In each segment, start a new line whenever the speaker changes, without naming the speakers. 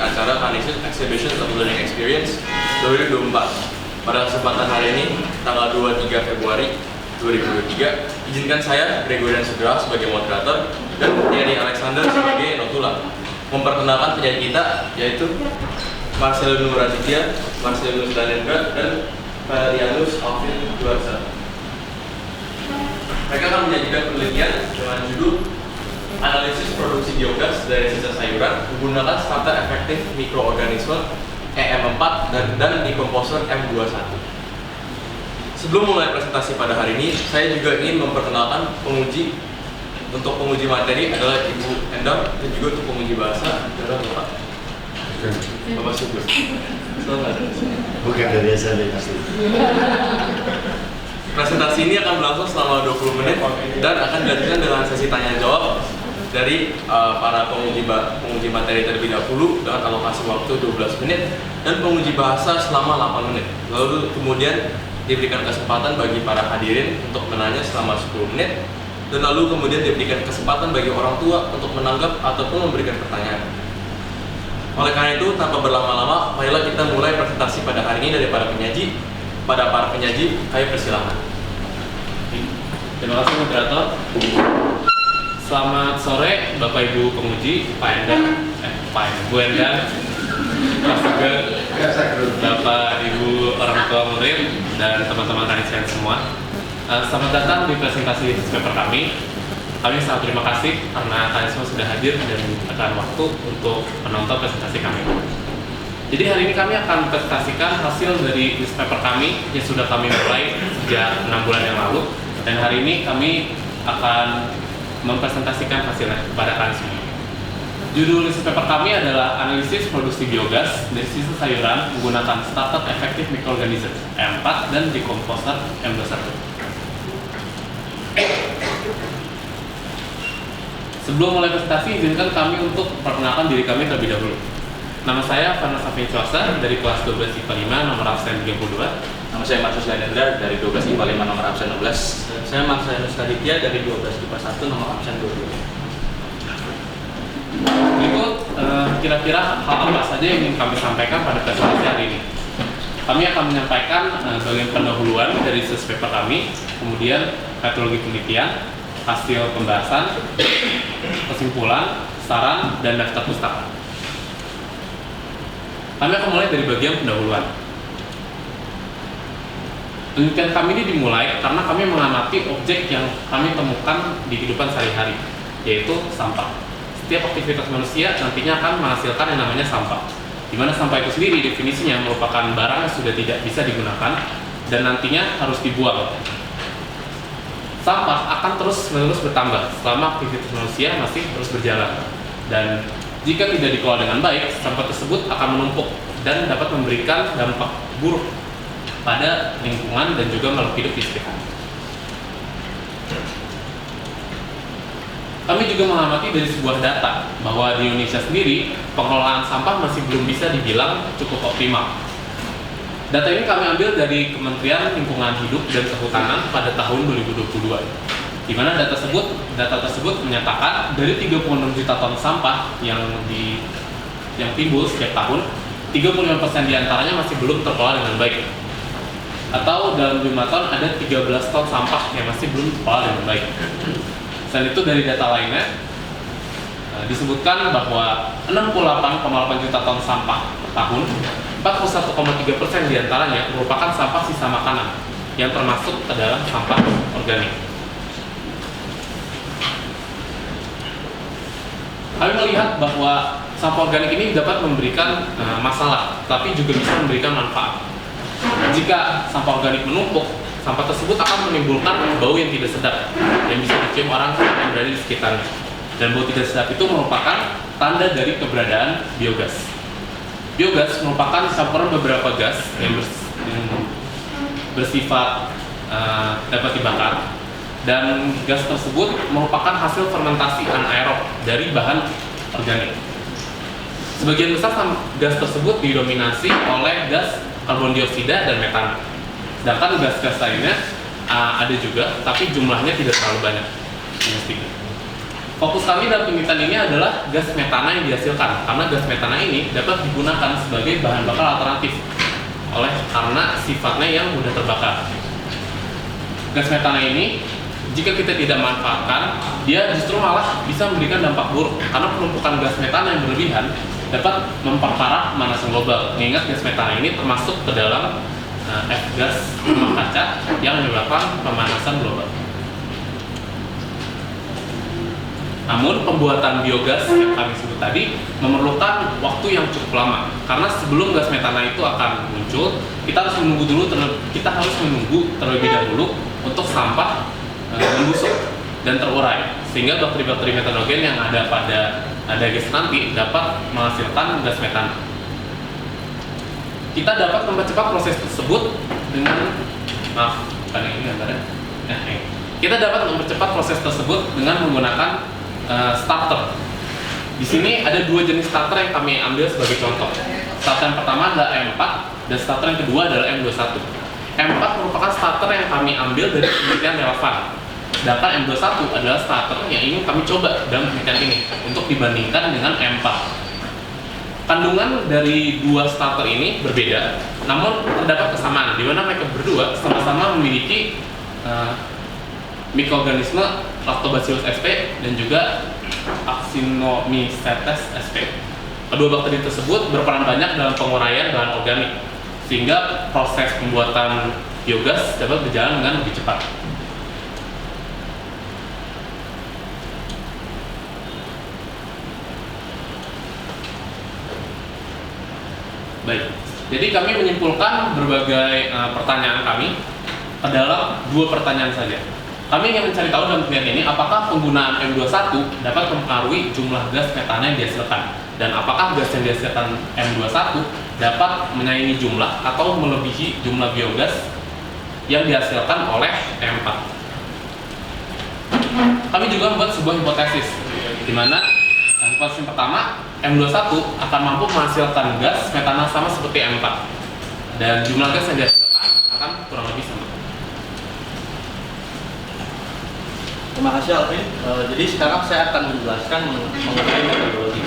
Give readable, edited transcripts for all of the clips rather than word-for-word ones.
acara Canisius Exhibition of Learning Experience 2024. Pada kesempatan hari ini, tanggal 23 Februari 2023, izinkan saya, Gregorian Sugera sebagai moderator dan Thierry Alexander sebagai notula memperkenalkan penyanyi kita, yaitu Marcelino Raditya, Marcelino Danendra, dan Valerianus Alvin Duarsa. Mereka akan menyajikan penelitian dengan judul Analisis Produksi Biogas dari Sisa Sayuran menggunakan starter efektif mikroorganisme EM4 dan dekomposer M21. Sebelum mulai presentasi pada hari ini, saya juga ingin memperkenalkan penguji. Untuk penguji materi adalah Ibu Endang, dan juga untuk penguji bahasa adalah Bapak Sugur. Selamat.
Bukan dari SMP pasti.
Presentasi ini akan berlangsung selama 20 menit dan akan dilanjutkan dengan sesi tanya jawab dari para penguji materi terlebih dahulu dengan alokasi waktu 12 menit dan penguji bahasa selama 8 menit. Lalu kemudian diberikan kesempatan bagi para hadirin untuk menanya selama 10 menit dan lalu kemudian diberikan kesempatan bagi orang tua untuk menanggap ataupun memberikan pertanyaan. Oleh karena itu, tanpa berlama-lama, marilah kita mulai presentasi pada hari ini dari para penyaji. Pada para penyaji, kami persilahkan.
Terima kasih moderator. Selamat sore Bapak Ibu penguji, Pak Endang, Bu Endang, Pak Sugeng, Bapak Ibu orang tua murid, dan teman-teman Canisius semua. Selamat datang di presentasi paper kami. Kami sangat terima kasih karena kalian semua sudah hadir dan menyempatkan waktu untuk menonton presentasi kami. Jadi hari ini kami akan presentasikan hasil dari newspaper kami yang sudah kami mulai sejak 6 bulan yang lalu. Dan hari ini kami akan mempresentasikan hasilnya kepada kalian semua. Judul newspaper kami adalah Analisis Produksi Biogas dari Sisa Sayuran menggunakan starter efektif mikroorganisme M4 dan dekomposer M21. Sebelum mulai presentasi, izinkan kami untuk memperkenalkan diri kami terlebih dahulu. Nama saya Vanessa Safin dari kelas 12 IPA 5 nomor absen 32.
Nama saya Marcelino Danendra dari 12 IPA 5 nomor absen 16.
Dan saya Marcelino Raditya dari 12 IPA 1 nomor absen 22.
Berikut kira-kira hal apa saja yang ingin kami sampaikan pada presentasi hari ini. Kami akan menyampaikan bagian pendahuluan dari paper kami, kemudian metodologi penelitian, hasil pembahasan, kesimpulan, saran, dan daftar pustaka. Kami akan mulai dari bagian pendahuluan. Penelitian kami ini dimulai karena kami mengamati objek yang kami temukan di kehidupan sehari-hari, yaitu sampah. Setiap aktivitas manusia nantinya akan menghasilkan yang namanya sampah, di mana sampah itu sendiri definisinya merupakan barang yang sudah tidak bisa digunakan dan nantinya harus dibuang. Sampah akan terus-menerus bertambah selama aktivitas manusia masih terus berjalan, dan jika tidak dikelola dengan baik, sampah tersebut akan menumpuk dan dapat memberikan dampak buruk pada lingkungan dan juga makhluk hidup di sekitar. Kami juga mengamati dari sebuah data bahwa di Indonesia sendiri pengelolaan sampah masih belum bisa dibilang cukup optimal. Data ini kami ambil dari Kementerian Lingkungan Hidup dan Kehutanan pada tahun 2022, di mana data tersebut menyatakan dari 36 juta ton sampah yang timbul setiap tahun, 35% diantaranya masih belum terkelola dengan baik. Atau dalam 5 ton ada 13 ton sampah yang masih belum terkelola dengan baik. Selain itu dari data lainnya disebutkan bahwa 68,8 juta ton sampah per tahun, 41,3% diantaranya merupakan sampah sisa makanan yang termasuk ke dalam sampah organik. Kami melihat bahwa sampah organik ini dapat memberikan masalah, tapi juga bisa memberikan manfaat. Jika sampah organik menumpuk, sampah tersebut akan menimbulkan bau yang tidak sedap yang bisa dicium orang yang berada di sekitarnya. Dan bau tidak sedap itu merupakan tanda dari keberadaan biogas. Biogas merupakan campuran beberapa gas yang bersifat dapat dibakar, dan gas tersebut merupakan hasil fermentasi anaerob dari bahan organik. Sebagian besar gas tersebut didominasi oleh gas karbon dioksida dan metan. Sedangkan gas-gas lainnya ada juga, tapi jumlahnya tidak terlalu banyak. Fokus kami dalam penelitian ini adalah gas metana yang dihasilkan, karena gas metana ini dapat digunakan sebagai bahan bakar alternatif karena sifatnya yang mudah terbakar. Gas metana ini jika kita tidak manfaatkan, dia justru malah bisa memberikan dampak buruk karena penumpukan gas metana yang berlebihan dapat memperparah pemanasan global. Mengingat gas metana ini termasuk ke dalam F-gas rumah kaca yang menyebabkan pemanasan global. Namun pembuatan biogas yang kami sebut tadi memerlukan waktu yang cukup lama, karena sebelum gas metana itu akan muncul, kita harus menunggu terlebih dahulu untuk sampah membusuk dan terurai, sehingga bakteri-bakteri metanogen yang ada pada gas nanti dapat menghasilkan gas metana. Kita dapat mempercepat proses tersebut dengan kita dapat mempercepat proses tersebut dengan menggunakan starter. Di sini ada dua jenis starter yang kami ambil sebagai contoh. Starter yang pertama adalah M4 dan starter yang kedua adalah M21. M4 merupakan starter yang kami ambil dari penelitian relevan. Sedangkan M21 adalah starter yang ingin kami coba dalam penelitian ini untuk dibandingkan dengan M4. Kandungan dari dua starter ini berbeda, namun terdapat kesamaan di mana mereka berdua sama-sama memiliki mikroorganisme Lactobacillus sp dan juga Actinomycetes sp. Kedua bakteri tersebut berperan banyak dalam penguraian bahan organik, sehingga proses pembuatan biogas dapat berjalan dengan lebih cepat. Baik, jadi kami menyimpulkan berbagai pertanyaan kami ke dalam dua pertanyaan saja. Kami ingin mencari tahu dalam penelitian ini apakah penggunaan M21 dapat mempengaruhi jumlah gas metana yang dihasilkan, dan apakah gas yang dihasilkan M21 dapat menyaingi jumlah atau melebihi jumlah biogas yang dihasilkan oleh M4. Kami juga membuat sebuah hipotesis di mana hipotesis pertama, M21 akan mampu menghasilkan gas metana sama seperti M4, dan jumlah gas yang dihasilkan akan kurang lebih sama.
Terima kasih Alvin. Jadi sekarang saya akan menjelaskan mengenai metodologi.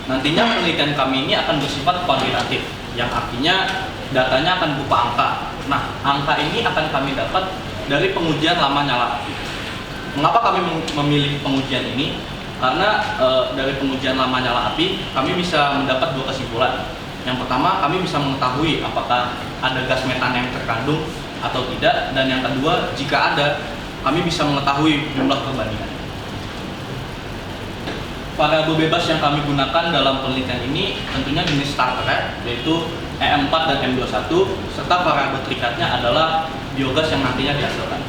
Nantinya penelitian kami ini akan bersifat kuantitatif, yang artinya datanya akan berupa angka. Nah, angka ini akan kami dapat dari pengujian lama nyala api. Mengapa kami memilih pengujian ini? Karena dari pengujian lama nyala api, kami bisa mendapat dua kesimpulan. Yang pertama, kami bisa mengetahui apakah ada gas metana yang terkandung atau tidak, dan yang kedua, jika ada, kami bisa mengetahui jumlah perbandingan. Variabel bebas yang kami gunakan dalam penelitian ini tentunya jenis starter, yaitu E4 dan M21, serta variabel terikatnya adalah biogas yang nantinya dihasilkan.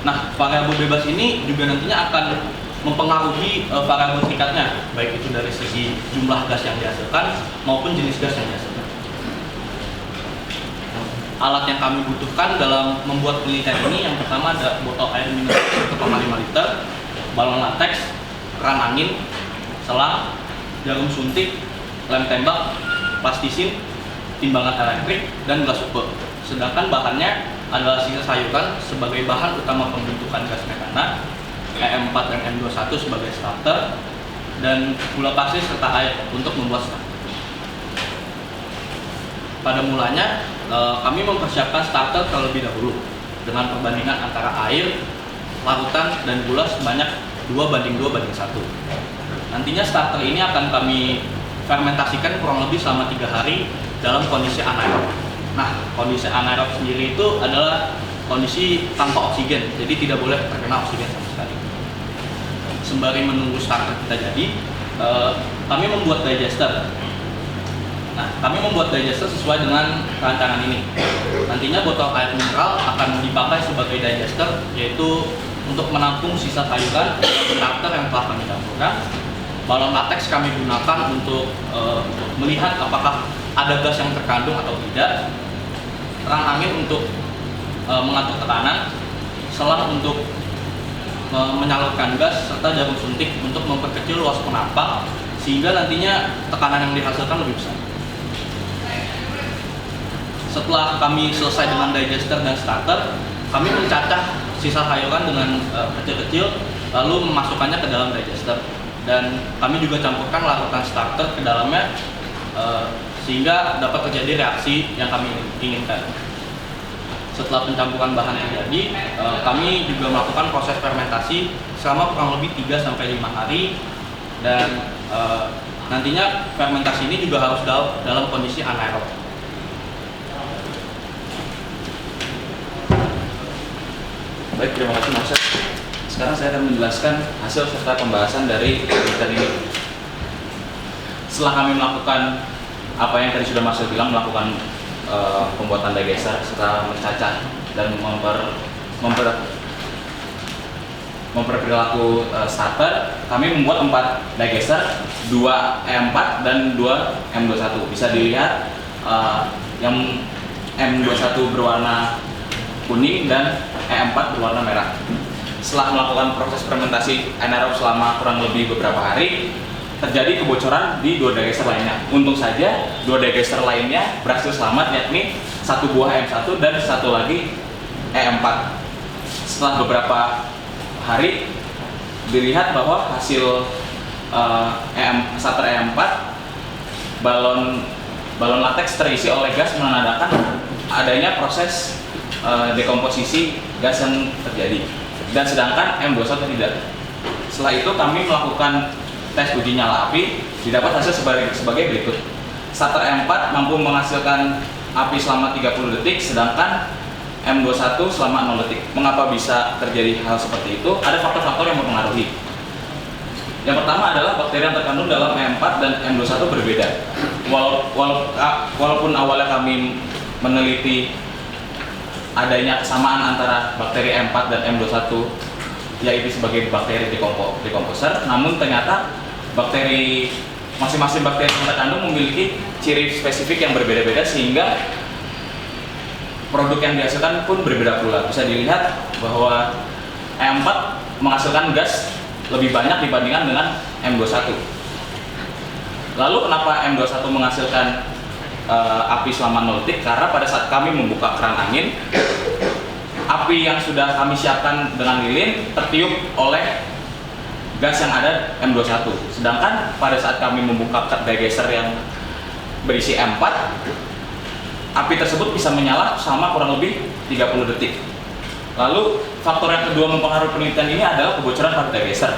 Nah, variabel bebas ini juga nantinya akan mempengaruhi variabel terikatnya, baik itu dari segi jumlah gas yang dihasilkan maupun jenis gas yang dihasilkan. Alat yang kami butuhkan dalam membuat penelitian ini yang pertama ada botol air minum 1,5 liter, balon latex, keran angin, selang, jarum suntik, lem tembak, plastisin, timbangan elektrik, dan gelas ukur. Sedangkan bahannya adalah sisa sayuran sebagai bahan utama pembentukan gas metana, E4 dan M21 sebagai starter, dan gula pasir serta air untuk membuat starter. Pada mulanya, kami mempersiapkan starter terlebih dahulu dengan perbandingan antara air, larutan, dan gula sebanyak 2:2:1. Nantinya starter ini akan kami fermentasikan kurang lebih selama 3 hari dalam kondisi anaerob. Nah, kondisi anaerob sendiri itu adalah kondisi tanpa oksigen, jadi tidak boleh terkena oksigen sama sekali. Sembari menunggu starter kita jadi, kami membuat digester. Nah, kami membuat digester sesuai dengan rancangan ini. Nantinya botol air mineral akan dipakai sebagai digester, yaitu untuk menampung sisa sayuran starter yang telah kami campurkan. Balon latex kami gunakan untuk melihat apakah ada gas yang terkandung atau tidak. Keran angin untuk mengatur tekanan, selang untuk menyalurkan gas, serta jarum suntik untuk memperkecil luas penampak sehingga nantinya tekanan yang dihasilkan lebih besar. Setelah kami selesai dengan digester dan starter, kami mencacah sisa sayuran dengan kecil-kecil lalu memasukkannya ke dalam digester, dan kami juga campurkan larutan starter ke dalamnya sehingga dapat terjadi reaksi yang kami inginkan. Setelah pencampuran bahan terjadi, kami juga melakukan proses fermentasi selama kurang lebih 3-5 hari, dan nantinya fermentasi ini juga harus dalam kondisi anaerob.
Baik, terima kasih Mas. Sekarang saya akan menjelaskan hasil serta pembahasan dari penelitian ini. Setelah kami melakukan apa yang tadi sudah Mas bilang, melakukan pembuatan digester serta mencacah dan memperperilaku starter, kami membuat 4 digester, 2 E4 dan 2 M21. Bisa dilihat yang M21 berwarna kuning dan E4 berwarna merah. Setelah melakukan proses fermentasi anaerob selama kurang lebih beberapa hari, terjadi kebocoran di 2 digester lainnya. Untung saja 2 digester lainnya berhasil selamat, yakni 1 buah M1 dan 1 lagi E4. Setelah beberapa hari dilihat bahwa hasil starter E4, balon latex terisi oleh gas menandakan adanya proses dekomposisi gas yang terjadi, dan sedangkan M21 tidak. Setelah itu kami melakukan tes uji nyala api, didapat hasil sebagai berikut. Starter M4 mampu menghasilkan api selama 30 detik, sedangkan M21 selama 0 detik. Mengapa bisa terjadi hal seperti itu? Ada faktor-faktor yang mempengaruhi. Yang pertama adalah bakteri yang terkandung dalam M4 dan M21 berbeda. Walaupun awalnya kami meneliti adanya kesamaan antara bakteri M4 dan M21, yaitu sebagai bakteri dekomposer, namun ternyata masing-masing bakteri yang terkandung memiliki ciri spesifik yang berbeda-beda, sehingga produk yang dihasilkan pun berbeda pula. Bisa dilihat bahwa E4 menghasilkan gas lebih banyak dibandingkan dengan M21. Lalu kenapa M21 menghasilkan api selama 0 detik? Karena pada saat kami membuka keran angin, api yang sudah kami siapkan dengan lilin tertiup oleh gas yang ada M21. Sedangkan pada saat kami membuka digester yang berisi M4, api tersebut bisa menyala selama kurang lebih 30 detik. Lalu faktor yang kedua mempengaruhi penelitian ini adalah kebocoran pada digester.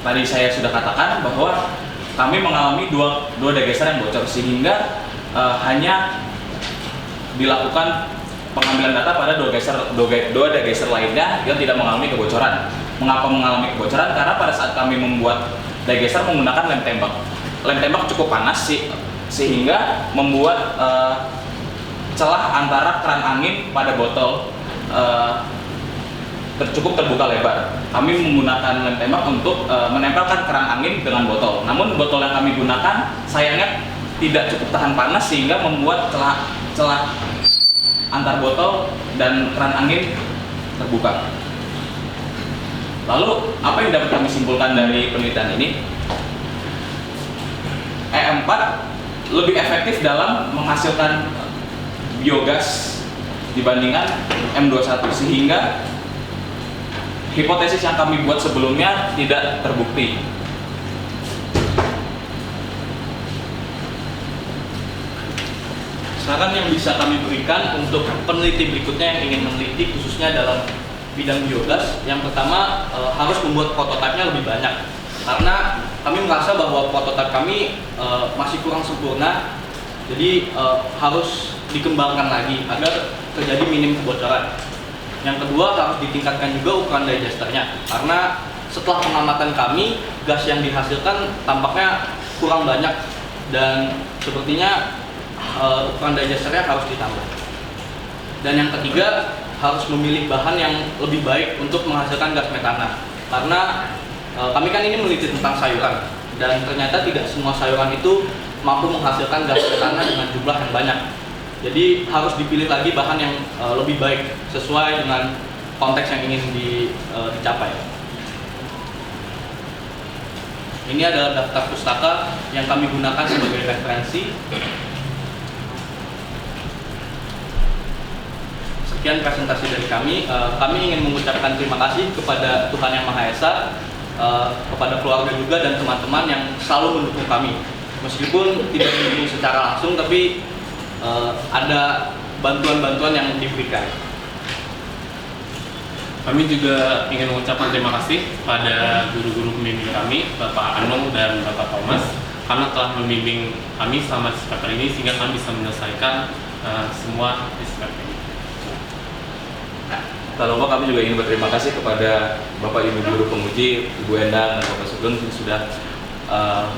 Tadi saya sudah katakan bahwa kami mengalami dua digester yang bocor, sehingga hanya dilakukan pengambilan data pada dua digester lainnya yang tidak mengalami kebocoran. Mengapa mengalami kebocoran? Karena pada saat kami membuat digester menggunakan lem tembak. Lem tembak cukup panas sehingga membuat celah antara keran angin pada botol cukup terbuka lebar. Kami menggunakan lem tembak untuk menempelkan keran angin dengan botol. Namun botol yang kami gunakan sayangnya tidak cukup tahan panas, sehingga membuat celah antar botol dan keran angin terbuka. Lalu apa yang dapat kami simpulkan dari penelitian ini? E4 lebih efektif dalam menghasilkan biogas dibandingkan M21, sehingga hipotesis yang kami buat sebelumnya tidak terbukti.
Saran yang bisa kami berikan untuk peneliti berikutnya yang ingin meneliti khususnya dalam bidang biogas, yang pertama harus membuat prototipenya lebih banyak, karena kami merasa bahwa prototip kami masih kurang sempurna, jadi harus dikembangkan lagi agar terjadi minim kebocoran. Yang kedua, harus ditingkatkan juga ukuran digesternya, karena setelah pengamatan kami, gas yang dihasilkan tampaknya kurang banyak, dan sepertinya ukuran digesternya harus ditambah. Dan yang ketiga, harus memilih bahan yang lebih baik untuk menghasilkan gas metana, karena kami kan ini meneliti tentang sayuran, dan ternyata tidak semua sayuran itu mampu menghasilkan gas metana dengan jumlah yang banyak. Jadi harus dipilih lagi bahan yang lebih baik sesuai dengan konteks yang ingin dicapai. Ini adalah daftar pustaka yang kami gunakan sebagai referensi. Sekian presentasi dari kami. Kami ingin mengucapkan terima kasih kepada Tuhan Yang Maha Esa, kepada keluarga juga dan teman-teman yang selalu mendukung kami. Meskipun tidak mendukung secara langsung, tapi ada bantuan-bantuan yang diberikan.
Kami juga ingin mengucapkan terima kasih pada guru-guru pembimbing kami, Bapak Anung dan Bapak Thomas, karena telah membimbing kami selama SPP ini sehingga kami bisa menyelesaikan semua SPP ini.
Tak lupa kami juga ingin berterima kasih kepada Bapak Ibu Guru Penguji, Ibu Endang dan Bapak Sugeng yang sudah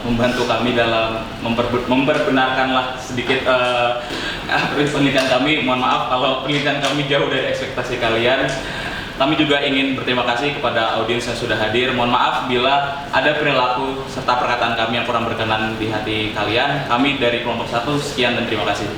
membantu kami dalam memperbenarkanlah sedikit penelitian kami. Mohon maaf kalau penelitian kami jauh dari ekspektasi kalian. Kami juga ingin berterima kasih kepada audiens yang sudah hadir. Mohon maaf bila ada perilaku serta perkataan kami yang kurang berkenan di hati kalian. Kami dari kelompok 1 sekian dan terima kasih.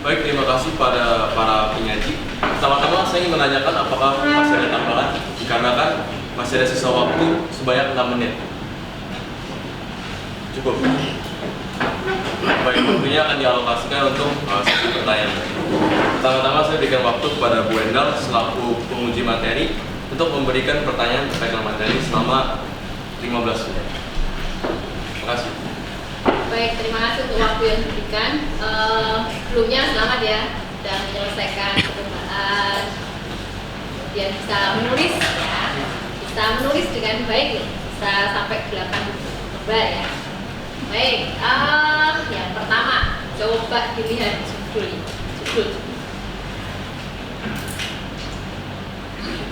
Baik, terima kasih pada para penyaji. Pertama-tama saya ingin menanyakan apakah masih ada tambahan, dikarenakan masih ada sisa waktu sebanyak 6 menit. Cukup. Baik, waktunya akan dialokasikan untuk sesi pertanyaan. Pertama-tama saya berikan waktu kepada Bu Endang selaku penguji materi untuk memberikan pertanyaan terkait dengan materi selama 15 menit. Terima kasih.
Baik, terima kasih untuk waktu yang diberikan. Sebelumnya selamat ya, sudah menyelesaikan percobaan. Kemudian bisa menulis ya, bisa menulis dengan baik, bisa sampai 8 lembar ya. Baik, yang pertama coba dilihat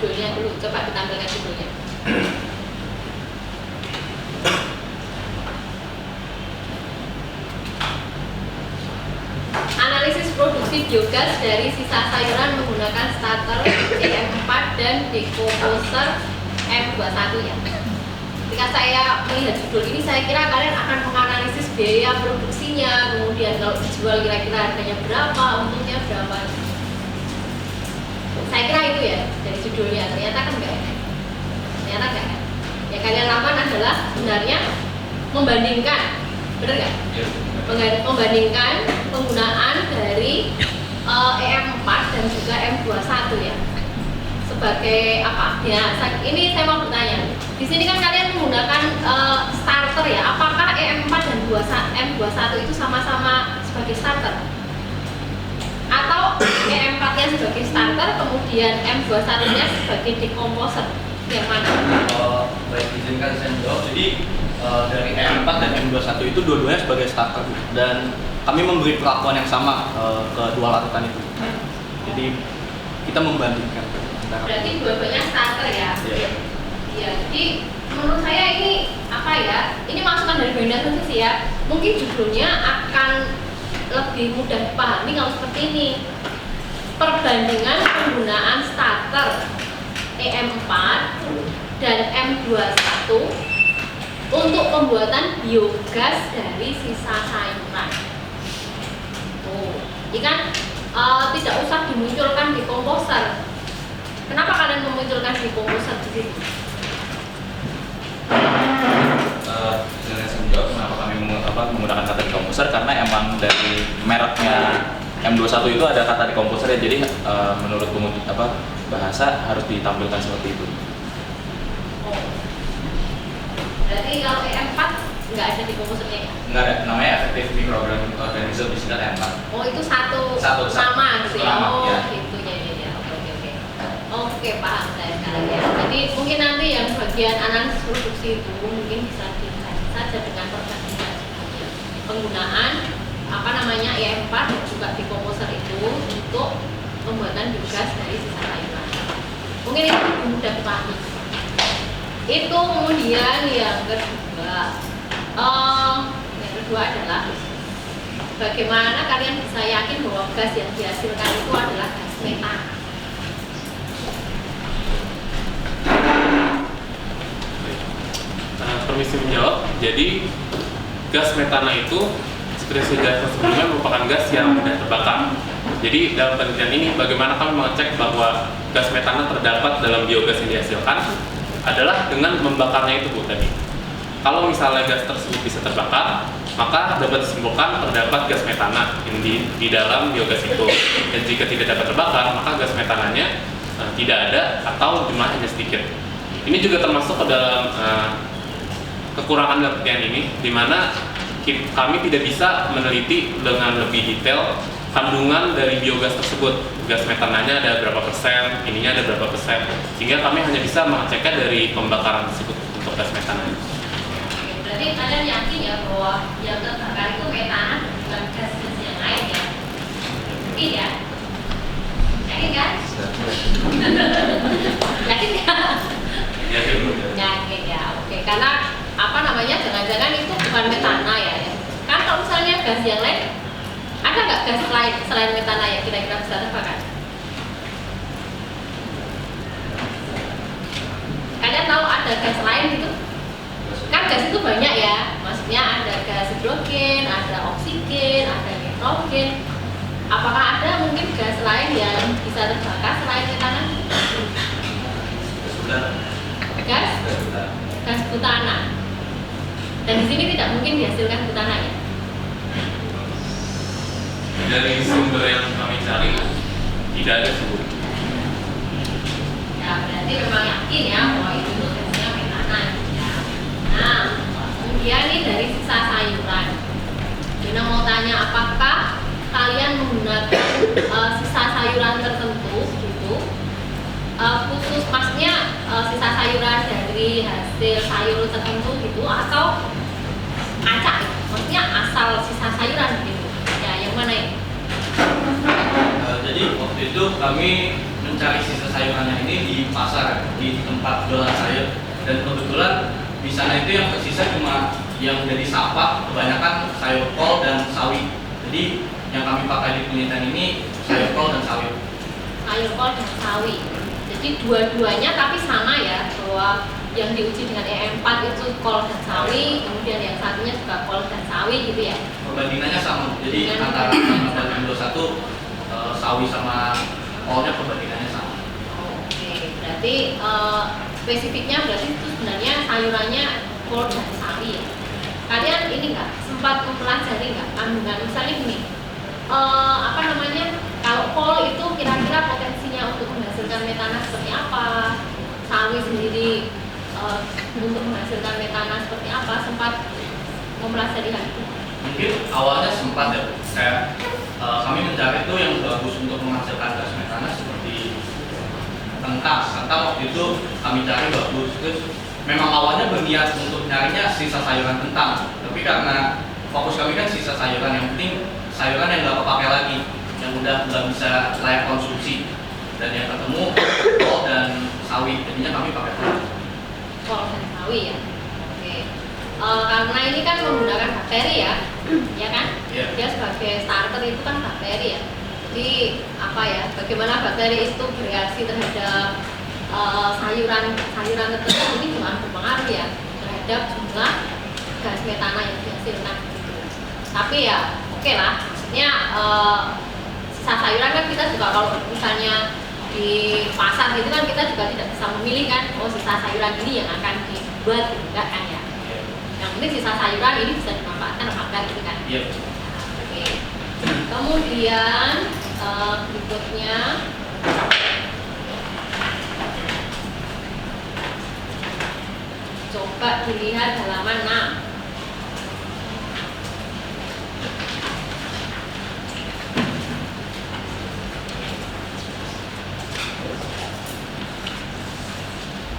judulnya dulu, coba ditampilkan judulnya. Analisis produksi biogas dari sisa sayuran menggunakan starter EM4 dan decomposer M21 ya. Ketika saya melihat judul ini, saya kira kalian akan menganalisis biaya produksinya, kemudian kalau dijual kira-kira harganya berapa, untungnya berapa. Saya kira itu ya dari judulnya. Ternyata kan enggak ya. Ternyata enggak ya. Yang kalian lakukan adalah sebenarnya membandingkan, benar nggak? Membandingkan penggunaan dari EM4 dan juga M21 ya. Sebagai apa? Ya, ini saya mau bertanya. Di sini kan kalian menggunakan starter ya. Apakah EM4 dan M21 itu sama-sama sebagai starter? Atau EM4-nya sebagai starter, kemudian M21-nya sebagai decomposer? Yang mana?
Baik, izinkan saya menjawab. Jadi dari EM4 dan M21 itu dua-duanya sebagai starter dan kami memberi perlakuan yang sama ke dua larutan itu. Jadi kita membandingkan.
Berarti dua-duanya starter ya?
Iya.
Ya, jadi menurut saya ini apa ya? Ini masukan dari Bu Endang sih ya. Mungkin judulnya akan lebih mudah dipahami kalau seperti ini. Perbandingan penggunaan starter EM4 dan M21 untuk pembuatan biogas dari sisa sayuran. Ini kan tidak usah dimunculkan di komposer. Kenapa kalian memunculkan di komposer di sini?
Saya menjawab kenapa kami menggunakan kata decomposer, karena emang dari mereknya M21 itu ada kata decomposer ya, jadi menurut bahasa harus ditampilkan seperti itu.
Oh. Berarti kalau EM4 nggak ada decomposernya ya?
Nggak ada, namanya efektif mikroorganisme disingkat M4.
Oh, itu satu sama gitu ya? Oh, gitu ya. Oke, paham saya sekarang ya. Jadi mungkin nanti yang bagian analisis produksi itu mungkin bisa dikaji saja dengan perbandingan penggunaan EM4 dan juga decomposer itu untuk pembuatan biogas dari sisa sayuran. Mungkin itu lebih mudah dipahami. Itu kemudian yang kedua adalah bagaimana kalian bisa yakin bahwa gas yang dihasilkan itu adalah gas metana.
Permisi menjawab. Jadi gas metana itu seperti sudah sebelumnya merupakan gas yang mudah terbakar. Jadi dalam penelitian ini bagaimana kami mengecek bahwa gas metana terdapat dalam biogas yang dihasilkan adalah dengan membakarnya itu Bu tadi. kalau misalnya gas tersebut bisa terbakar, maka dapat disimpulkan terdapat gas metana di dalam biogas itu. Dan jika tidak dapat terbakar, maka gas metananya tidak ada atau jumlahnya sedikit. Ini juga termasuk ke dalam kekurangan penelitian ini, di mana kami tidak bisa meneliti dengan lebih detail kandungan dari biogas tersebut. Gas metananya ada berapa persen, ininya ada berapa persen, sehingga kami hanya bisa mengeceknya dari pembakaran tersebut untuk gas metananya.
Berarti kalian yakin ya bahwa yang terbakar itu metana, bukan gas-gas yang lain ya? Yakin ya? Yakin kan? Yakin ya? Yakin ya, oke. Karena apa namanya, jangan-jangan itu bukan metana ya? Kan kalau misalnya gas yang lain, ada nggak gas lain selain metana yang kira-kira bisa terbakar? Kalian tahu ada gas lain gitu? Kan gas itu banyak ya, maksudnya ada gas hidrogen, ada oksigen, ada nitrogen. Apakah ada mungkin gas lain yang bisa terbakar selain metana? Gas butana. Dan di sini tidak mungkin dihasilkan butana ya?
Dari sumber yang kami cari tidak ada sebut.
Ya berarti memang yakin ya bahwa itu gasnya metana ya. Nah, kemudian ini dari sisa sayuran. Dina mau tanya, apakah kalian menggunakan sisa sayuran tertentu gitu? Khusus maksudnya sisa sayuran dari hasil sayur tertentu gitu, atau acak gitu? Maksudnya asal sisa sayuran gitu ya, yang mana ya?
Jadi waktu itu kami mencari sisa sayurannya ini di pasar, di tempat jualan sayur, dan kebetulan di sana itu yang tersisa cuma yang udah disapa, kebanyakan sayur kol dan sawi. Jadi yang kami pakai di penelitian ini sayur kol dan sawi.
Sayur kol dan sawi. Jadi dua-duanya tapi sama ya, bahwa yang diuji dengan EM4 itu kol dan sawi, kemudian yang satunya juga kol dan sawi gitu ya.
Perbandingannya sama. Jadi
Dengan
antara M21 sawi sama kolnya perbandingannya sama.
Oke, berarti spesifiknya berarti itu sebenarnya sayurannya kol dan sawi ya. Kalian ini nggak sempat mempelajari nggak kandungan, misalnya gini, apa namanya, kalau kol itu kira-kira potensinya untuk menghasilkan metana seperti apa, sawi sendiri untuk menghasilkan metana seperti apa, sempat mempelajari hal itu?
Mungkin awalnya sempat ya, kayak kami mencari itu yang bagus untuk menghasilkan gas metana seperti kentang. Kentang waktu itu kami cari bagus, terus memang awalnya berniat untuk nyarinya sisa sayuran kentang, tapi karena fokus kami kan sisa sayuran, yang penting sayuran yang nggak kepake lagi, yang udah nggak bisa layak konsumsi, dan yang ketemu kol dan sawi, jadinya kami pakai
Kol dan sawi ya. Oke. Karena ini kan menggunakan bakteri ya, ya kan?
Iya.
Dia sebagai starter itu kan bakteri ya. Jadi apa ya? Bagaimana bakteri itu bereaksi terhadap sayuran tertentu, ini juga berpengaruh ya terhadap jumlah gas metana yang dihasilkan. Tapi ya oke lah, maksudnya sisa sayuran kan kita juga kalau misalnya di pasar gitu kan kita juga tidak bisa memilih kan, oh sisa sayuran ini yang akan dibuat gitu enggak kan ya. Yang penting sisa sayuran ini bisa dimanfaatkan apa enggak gitu kan.
Iya.
Oke. Kemudian berikutnya coba dilihat halaman 6.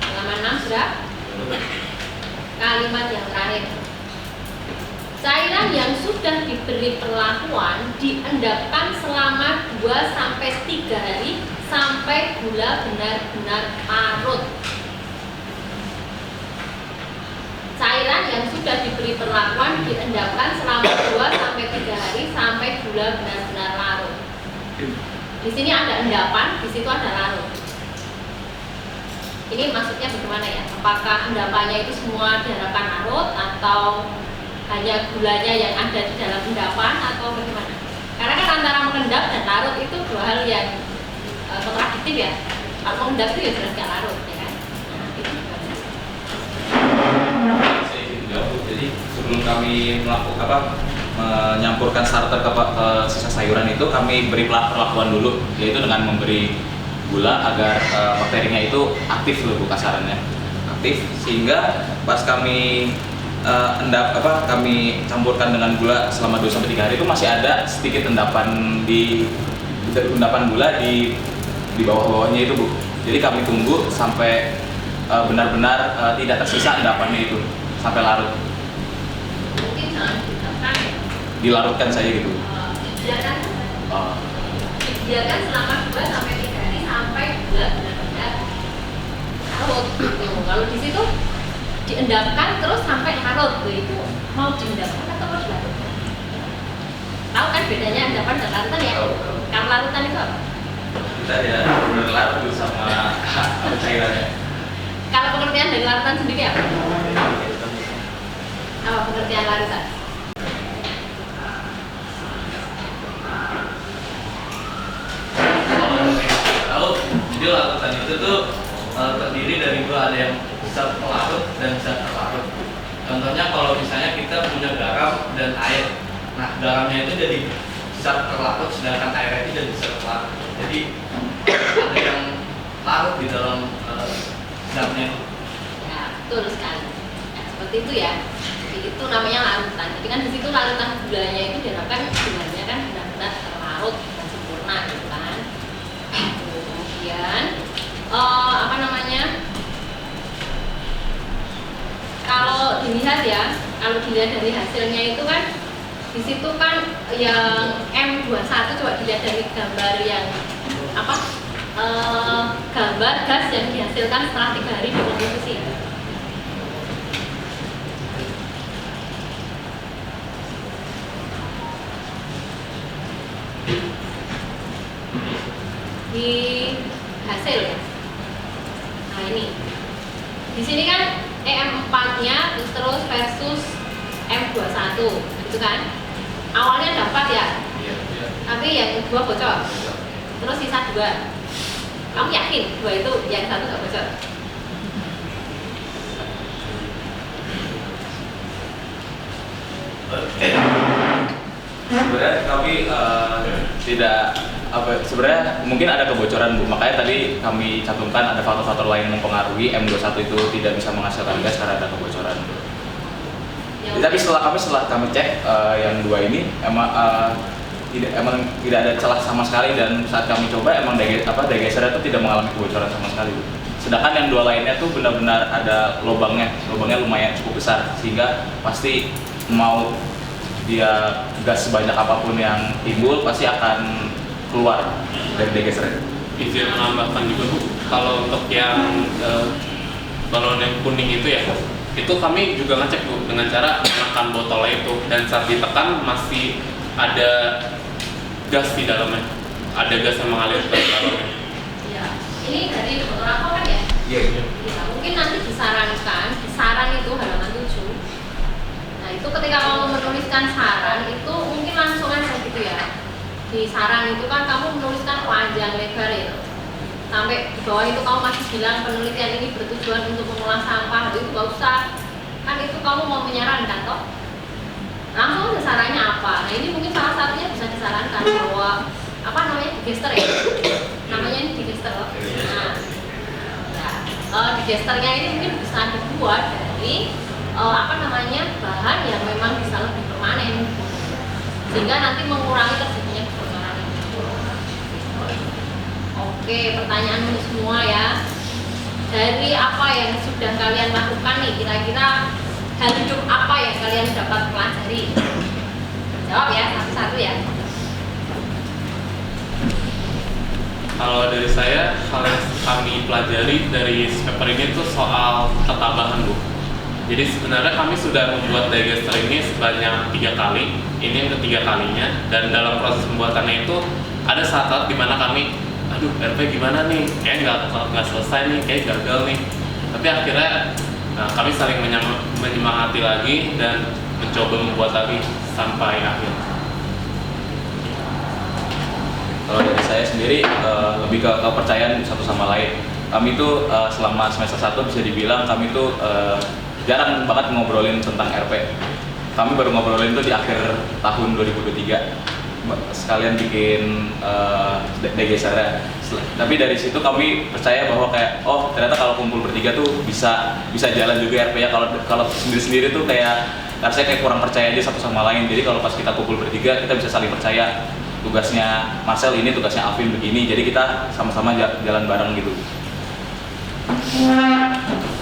Halaman 6 sudah? Kalimat yang terakhir. Cairan yang sudah diberi perlakuan diendapkan selama 2-3 hari sampai gula benar-benar larut. Cairan yang sudah diberi perlakuan diendapkan selama 2-3 hari sampai gula benar-benar larut. Di sini ada endapan, di situ ada larut. Ini maksudnya bagaimana ya? Apakah endapannya itu semua diharapkan larut atau hanya gulanya yang ada di dalam endapan atau bagaimana? Karena kan antara mengendap dan larut itu dua hal yang kontradiktif ya. Kalau mengendap itu ya jelas nggak larut ya kan? Nah, itu gimana?
sebelum kami menyampurkan starter ke sisa sayuran itu, kami beri perlakuan dulu, yaitu dengan memberi gula agar bakterinya itu aktif loh, Bu, kasarannya aktif, sehingga pas kami kami campurkan dengan gula selama 2-3 hari itu masih ada sedikit endapan gula di bawah-bawahnya itu, Bu. Jadi kami tunggu sampai benar-benar tidak tersisa endapannya itu sampai larut.
Mungkin jangan dibiarkan ya.
Dilarutkan saja gitu.
Dibiarkan. Dibiarkan selama 2-3 hari sampai gula benar-benar larut gitu. Kalau di situ diendapkan terus sampai larut, itu mau diendapkan atau mau dilarutkan? Tahu kan bedanya endapan dan larutan ya? Kalau larutan itu apa?
Kita ya benar larut sama cairannya.
Kalau pengertian dari larutan sendiri apa? Apa pengertian larutan?
Tahu, jadi larutan itu tuh terdiri dari dua, ada yang bisa pelarut dan bisa terlarut. Contohnya kalau misalnya kita punya garam dan air, nah garamnya itu jadi bisa terlarut, sedangkan airnya itu jadi bisa terlarut. Jadi ada yang larut di dalam zatnya.
Ya, betul sekali. Ya, seperti itu ya. Jadi itu namanya larutan. Jadi kan di situ larutan gulanya itu diharapkan gulanya kan benar-benar terlarut dan sempurna gitu kan. Kemudian apa namanya? Kalau dilihat ya, kalau dilihat dari hasilnya itu kan di situ kan yang M21, coba dilihat dari gambar yang apa? Gambar gas yang dihasilkan setelah 3 hari dikonstruksi. Di hasil ya. Nah ini, di sini kan EM4-nya terus versus M21, gitu kan? Awalnya dapat ya, tapi yang dua bocor, terus sisa 2. Kamu yakin 2 itu yang 1 nggak bocor?
Sebenarnya kami tidak sebenarnya mungkin ada kebocoran, Bu, makanya tadi kami cantumkan ada faktor-faktor lain yang mempengaruhi M21 itu tidak bisa menghasilkan gas karena ada kebocoran. Tapi setelah kami cek yang 2 ini emang tidak ada celah sama sekali, dan saat kami coba emang digester itu tidak mengalami kebocoran sama sekali. Sedangkan yang 2 lainnya tuh benar-benar ada lubangnya lumayan cukup besar, sehingga pasti mau dia gas sebanyak apapun yang timbul pasti akan keluar dari digester.
Izin menambahkan juga, Bu, kalau untuk yang balon yang kuning itu ya, itu kami juga ngecek, Bu, dengan cara menekan botolnya itu, dan saat ditekan masih ada gas di dalamnya, ada gas yang mengalir ke dalamnya.
Ya, ini dari botol apa kan ya?
Iya.
Ya, mungkin nanti disarankan, di saran itu halaman 7. Nah itu ketika kamu menuliskan saran itu mungkin langsung aja gitu ya. Di saran itu kan kamu menuliskan panjang lebar itu. Sampai di bawah itu kamu masih bilang penelitian ini bertujuan untuk mengolah sampah, itu gak usah. Kan itu kamu mau menyarankan toh? Langsung aja sarannya apa? Nah ini mungkin salah satunya bisa disarankan bahwa apa namanya digester ya? Namanya ini digester. Nah, digesternya ini mungkin bisa dibuat dari bahan yang memang bisa lebih permanen, sehingga nanti mengurangi terjadinya kebocoran. Oke, pertanyaan untuk semua ya. Dari apa yang sudah kalian lakukan nih, kira-kira hal hidup apa yang kalian dapat pelajari? Jawab ya, satu-satu ya.
Kalau dari saya, hal yang kami pelajari dari paper ini tuh soal ketabahan, Bu. Jadi sebenarnya kami sudah membuat digester ini sebanyak 3 kali. Ini yang ketiga kalinya, dan dalam proses pembuatannya itu ada saat-saat dimana kami, aduh RP gimana nih, kayak nggak selesai nih, kayak gagal nih. Tapi akhirnya kami saling menyemangati lagi dan mencoba membuat lagi sampai akhir.
Kalau dari saya sendiri lebih ke kepercayaan satu sama lain. Kami itu selama semester 1 bisa dibilang kami itu jarang banget ngobrolin tentang RP. kami baru ngobrolin tuh di akhir tahun 2023 sekalian bikin Degesara. Tapi dari situ kami percaya bahwa kayak oh ternyata kalau kumpul bertiga tuh bisa jalan juga RP ya. Kalau sendiri tuh kayak rasanya kayak kurang percaya aja satu sama lain. Jadi kalau pas kita kumpul bertiga kita bisa saling percaya. Tugasnya Marcel ini, tugasnya Alvin begini. Jadi kita sama-sama jalan bareng gitu.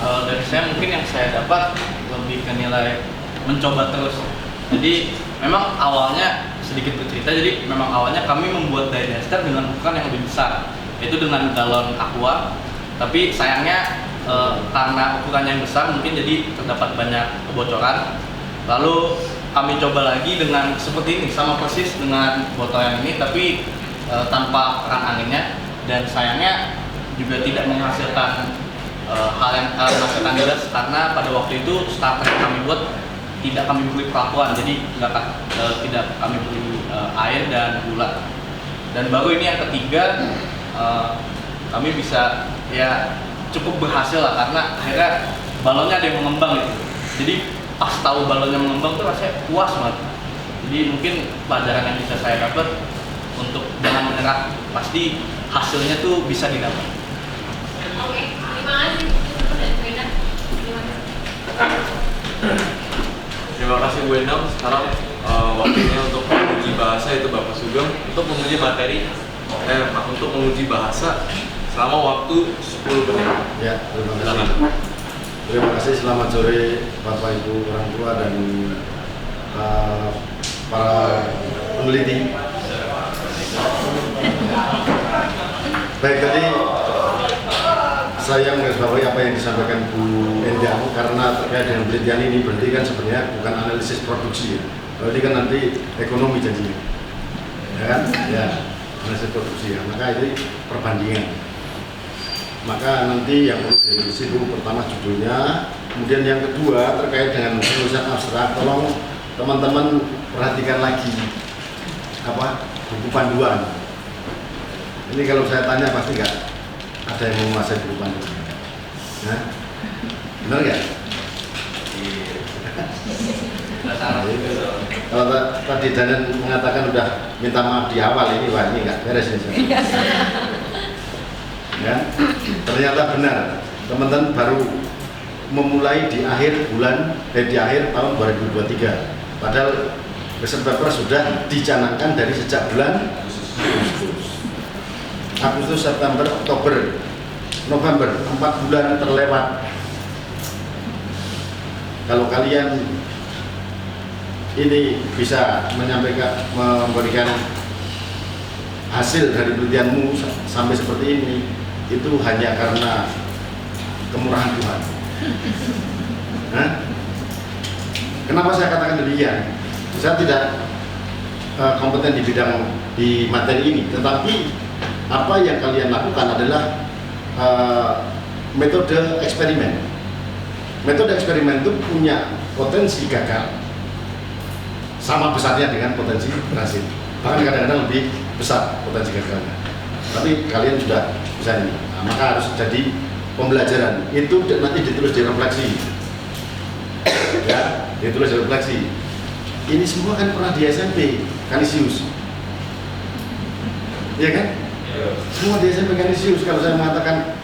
Dari saya mungkin yang saya dapat lebih ke nilai mencoba terus. Jadi memang awalnya sedikit bercerita, jadi memang awalnya kami membuat digester dengan ukuran yang lebih besar, yaitu dengan galon aqua. Tapi sayangnya karena ukurannya yang besar mungkin jadi terdapat banyak kebocoran. Lalu kami coba lagi dengan seperti ini, sama persis dengan botol yang ini, tapi tanpa keran anginnya, dan sayangnya juga tidak menghasilkan hal yang menghasilkan gas, karena pada waktu itu starter yang kami buat tidak kami beli perlakuan, jadi tidak kami beli air dan gula. Dan baru ini yang ketiga kami bisa ya cukup berhasil lah, karena akhirnya balonnya ada yang mengembang gitu. Jadi pas tahu balonnya mengembang tuh rasanya puas banget. Jadi mungkin pelajaran yang bisa saya dapat untuk jangan menyerah, pasti hasilnya tuh bisa didapat.
Oke, terima kasih.
Terima kasih Bu Endang. Sekarang waktunya untuk menguji bahasa itu Bapak Sugeng untuk menguji materi, untuk menguji bahasa selama waktu 10 menit.
Ya, terima kasih. Terima kasih, selamat sore Bapak Ibu orang tua dan para peneliti. Baik, tadi saya menggarisbawahi apa yang disampaikan Bu Endang, karena terkait dengan penelitian ini berarti kan sebenarnya bukan analisis produksi ya. Berarti kan nanti ekonomi jadinya. Ya kan? Ya, analisis produksi ya. Maka ini perbandingan. Maka nanti yang perlu direvisi itu pertama judulnya, kemudian yang kedua terkait dengan penulisan abstrak, tolong teman-teman perhatikan lagi apa buku panduan. Ini kalau saya tanya pasti nggak ada yang menguasai buku panduan. Nah, benar nggak? Kalau tadi Danan mengatakan udah minta maaf di awal ini, wah ini nggak beres nih. Ya, ternyata benar, teman-teman baru memulai di akhir tahun 2023. Padahal research paper sudah dicanangkan dari sejak bulan Agustus, September, Oktober, November, 4 bulan terlewat. Kalau kalian ini bisa memberikan hasil dari penelitianmu sampai seperti ini, itu hanya karena kemurahan Tuhan. Nah, kenapa saya katakan demikian? Saya tidak kompeten di materi ini, tetapi apa yang kalian lakukan adalah metode eksperimen. Metode eksperimen itu punya potensi gagal sama besarnya dengan potensi berhasil, bahkan kadang-kadang lebih besar potensi gagalnya. Tapi kalian sudah bisa ini, nah, maka harus jadi pembelajaran. Itu nanti ditulis di refleksi, ya, ditulis di refleksi. Ini semua kan pernah di SMP, Kanisius, ya kan? Semua di SMP Kanisius. Kalau saya mengatakan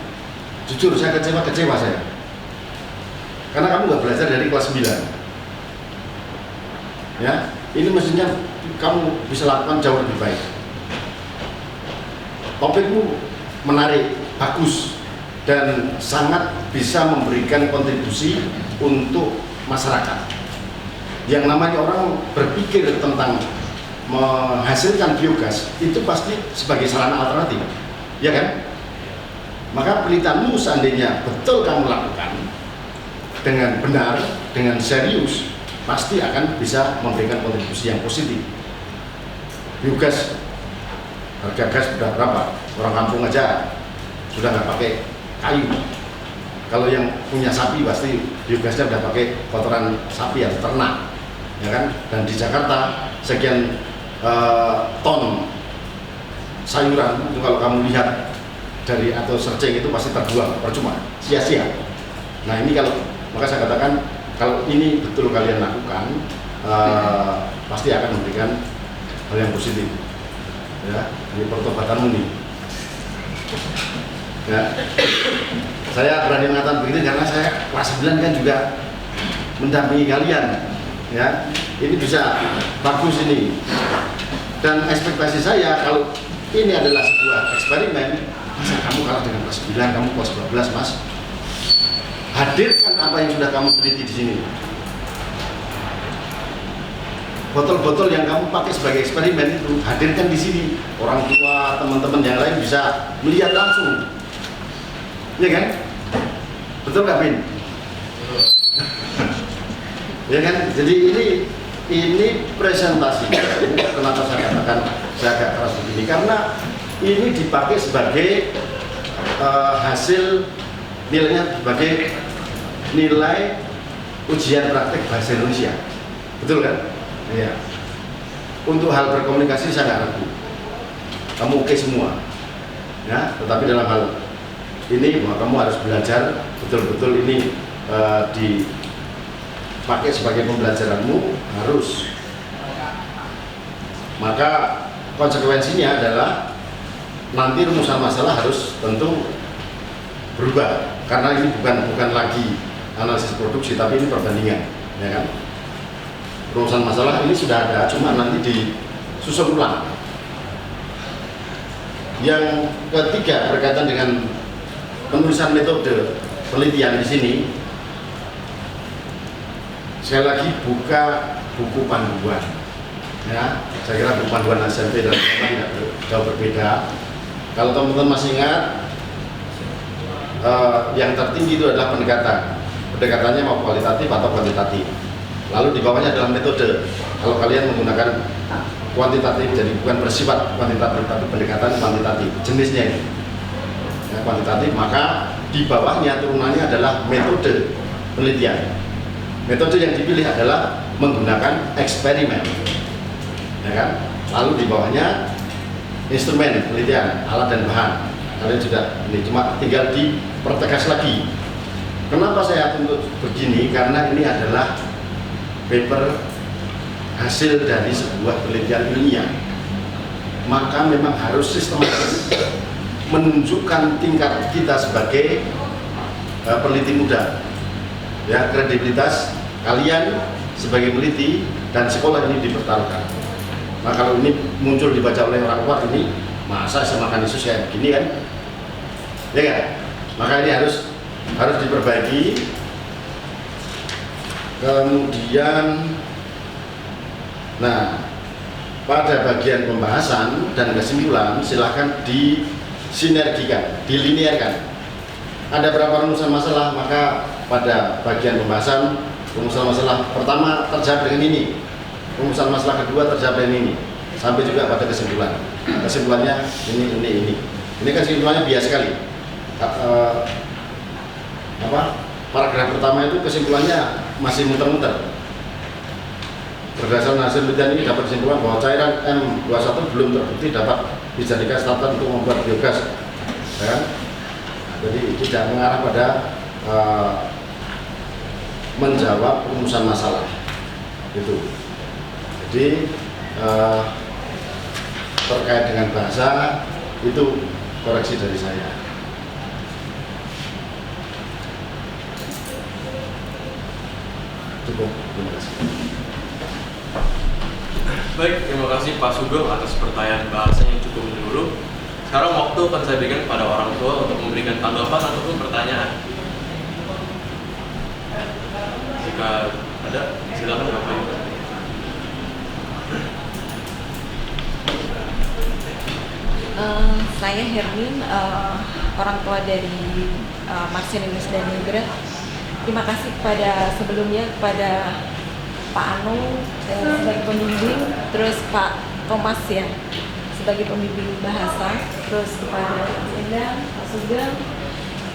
jujur, saya kecewa saya, karena kamu nggak belajar dari kelas 9. Ya, ini mestinya kamu bisa lakukan jauh lebih baik. Topikmu menarik, bagus, dan sangat bisa memberikan kontribusi untuk masyarakat. Yang namanya orang berpikir tentang menghasilkan biogas itu pasti sebagai sarana alternatif, ya kan? Maka penelitianmu seandainya betul kamu lakukan dengan benar, dengan serius, pasti akan bisa memberikan kontribusi yang positif. Biogas, harga gas sudah berapa? Orang kampung aja sudah nggak pakai kayu. Kalau yang punya sapi pasti biogasnya udah pakai kotoran sapi atau ternak, ya kan? Dan di Jakarta sekian ton sayuran itu kalau kamu lihat dari atau searching itu pasti terbuang percuma, sia-sia. Nah ini maka saya katakan kalau ini betul kalian lakukan, pasti akan memberikan hal yang positif. Ya, ini pertobatanmu nih. Ya. Saya berani mengatakan begitu karena saya kelas 9 kan juga mendampingi kalian. Ya, ini bisa bagus ini. Dan ekspektasi saya kalau ini adalah sebuah eksperimen, masa kamu kalah dengan kelas 9, kamu kelas 12, Mas. Hadirkan apa yang sudah kamu teliti di sini. Botol-botol yang kamu pakai sebagai eksperimen itu hadirkan di sini. Orang tua, teman-teman yang lain bisa melihat langsung. Iya kan? Betul nggak, Bin? Ya kan? Jadi ini presentasi. Kenapa saya katakan saya agak keras begini? Karena ini dipakai sebagai hasil nilainya sebagai nilai ujian praktek bahasa Indonesia. Betul kan? Iya. Untuk hal berkomunikasi saya nggak ragu. Kamu oke semua. Ya, tetapi dalam hal ini kamu harus belajar betul-betul ini dipakai sebagai pembelajaranmu harus. Maka konsekuensinya adalah nanti rumusan masalah harus tentu berubah karena ini bukan lagi analisis produksi tapi ini perbandingan, ya kan? Rumusan masalah ini sudah ada, cuma nanti disusun ulang. Yang ketiga berkaitan dengan penulisan metode penelitian di sini, sekali lagi buka buku panduan. Ya, saya kira buku panduan SMP dan SMA tidak jauh berbeda. Kalau teman-teman masih ingat, yang tertinggi itu adalah pendekatan. Pendekatannya mau kualitatif atau kuantitatif. Lalu di bawahnya adalah metode. Kalau kalian menggunakan kuantitatif, jadi bukan bersifat kuantitatif tapi pendekatan kuantitatif. Jenisnya ini ya, kuantitatif, maka di bawahnya turunannya adalah metode penelitian. Metode yang dipilih adalah menggunakan eksperimen, ya kan? Lalu di bawahnya instrumen penelitian, alat dan bahan. Kalian sudah ini cuma tinggal dipertegas lagi. Kenapa saya tuntut begini? Karena ini adalah paper hasil dari sebuah penelitian ilmiah, maka memang harus sistematis menunjukkan tingkat kita sebagai peneliti muda, ya, kredibilitas kalian sebagai peneliti dan sekolah ini dipertaruhkan. Nah kalau ini muncul dibaca oleh orang luar ini, masa saya makan Yesus kayak begini kan, ya kan? Maka ini harus diperbaiki. Kemudian, nah pada bagian pembahasan dan kesimpulan silahkan disinergikan, dilinearkan. Ada berapa rumusan masalah, maka pada bagian pembahasan rumusan masalah pertama terjawab dengan ini, rumusan masalah kedua terjawab dengan ini, sampai juga pada kesimpulan. Kesimpulannya ini. Ini kesimpulannya biasa sekali. Paragraf pertama itu kesimpulannya masih muter-muter. Berdasarkan hasil penelitian ini dapat kesimpulan bahwa cairan M21 belum terbukti dapat dijadikan starter untuk membuat biogas, ya kan? Jadi tidak mengarah pada menjawab rumusan masalah itu. Jadi terkait dengan bahasa itu koreksi dari saya. Cukup, terima kasih.
Baik, terima kasih Pak Sugeng atas pertanyaan bahasa yang cukup menyeluruh. Sekarang waktu akan saya berikan kepada orang tua untuk memberikan tanggapan ataupun pertanyaan. Jika ada, silakan Bapak Ibu.
Saya Hermin, orang tua dari Marcellinus dan Nugra. Terima kasih sebelumnya kepada Pak Anu sebagai pembimbing, terus Pak Thomas ya sebagai pembimbing bahasa, terus kepada Pak Endang, Pak Sugeng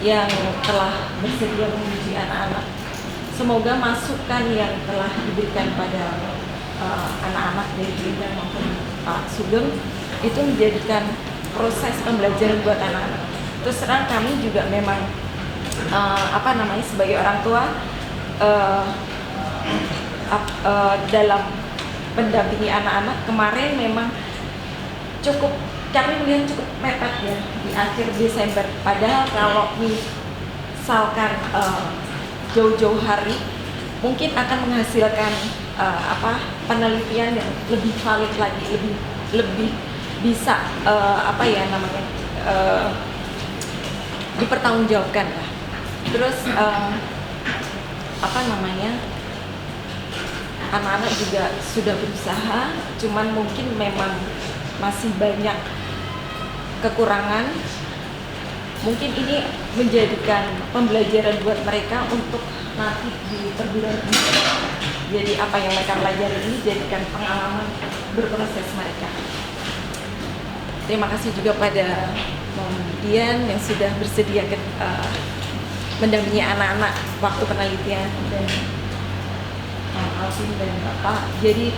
yang telah bersedia menguji anak-anak. Semoga masukan yang telah diberikan pada anak-anak dari Endang maupun Pak Sugeng itu menjadikan proses pembelajaran buat anak-anak. Terus terang kami juga memang sebagai orang tua dalam mendampingi anak-anak kemarin memang kami melihat cukup mepet ya di akhir Desember. Padahal kalau misalkan jauh-jauh hari mungkin akan menghasilkan penelitian yang lebih valid lagi, lebih bisa dipertanggungjawabkan lah. Terus anak-anak juga sudah berusaha, cuman mungkin memang masih banyak kekurangan. Mungkin ini menjadikan pembelajaran buat mereka untuk nanti di perguruan tinggi. Jadi apa yang mereka pelajari ini jadikan pengalaman berproses mereka. Terima kasih juga pada Dian yang sudah bersedia mendampingi anak-anak waktu penelitian, dan Alvin dan Bapak. Jadi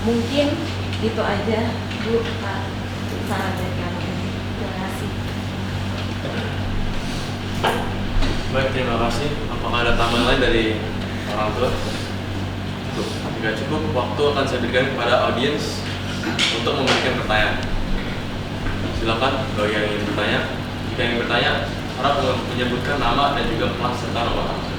mungkin itu aja Bu, Pak, saran dari kami. Terima kasih.
Baik, terima kasih. Apakah ada tambahan lain dari orang tua? Jika cukup, waktu akan saya berikan kepada audiens untuk memberikan pertanyaan. Silakan bagi yang ingin bertanya. Jika ingin bertanya, harap menyebutkan nama dan juga kelas serta nomor absen.